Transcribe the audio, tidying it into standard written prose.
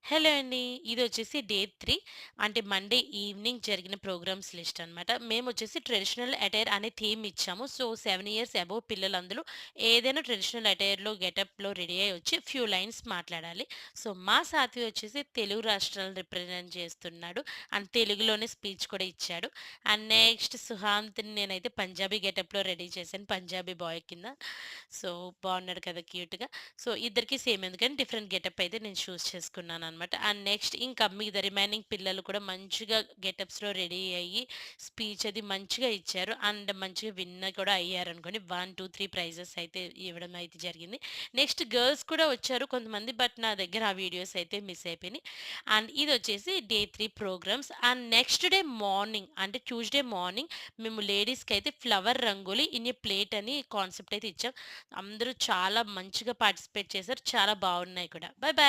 Hello అండి. ఇదొచ్చేసి day 3 అంటే Monday evening జరిగిన ప్రోగ్రామ్స్ లిస్ట్ అనమాట. మేమొచ్చేసి ట్రెడిషనల్ అటైర్ అనే థీమ్ ఇచ్చాము. సో, 7 ఇయర్స్ అబోవ్ పిల్లలందరూ ఏదైనా ట్రెడిషనల్ అటైర్‌లో గెటప్‌లో రెడీ అయ్యి వచ్చి ఫ్యూ లైన్స్ మాట్లాడాలి. సో, మా సాత్వి వచ్చేసి తెలుగు రాష్ట్రాలను రిప్రజెంట్ చేస్తున్నాడు. అండ్ తెలుగులోనే స్పీచ్ కూడా ఇచ్చాడు. అండ్ నెక్స్ట్ సుహాంత్‌ని నేనైతే పంజాబీ గెటప్‌లో రెడీ చేశాను. పంజాబీ బాయ్ కింద. సో, బాగున్నాడు కదా క్యూట్‌గా. సో, ఇద్దరికీ సేమ్ ఎందుకని డిఫరెంట్ గెటప్ అయితే నేను చూజ్ చేసుకున్నాననమాట. అండ్ నెక్స్ట్ ఇంకా మిగతా రిమైనింగ్ పిల్లలు కూడా మంచిగా గెటప్స్‌లో రెడీ అయ్యి స్పీచ్ అది మంచిగా ఇచ్చారు. అండ్ మంచిగా విన్ కూడా అయ్యారనుకోండి. 1, 2, 3 ప్రైజెస్ అయితే ఇవ్వడం అయితే జరిగింది. నెక్స్ట్ గర్ల్స్ కూడా వచ్చారు కొంతమంది. బట్ నా దగ్గర ఆ వీడియోస్ అయితే మిస్ అయిపోయినాయి. అండ్ ఇదొచ్చేసి day 3 programmes. And next day morning అంటే ట్యూస్‌డే మార్నింగ్ మేము లేడీస్‌కైతే flower rangoli in a plate అని కాన్సెప్ట్ అయితే ఇచ్చాం. అందరూ చాలా మంచిగా పార్టిసిపేట్ చేశారు. చాలా బాగున్నాయి కూడా. By by.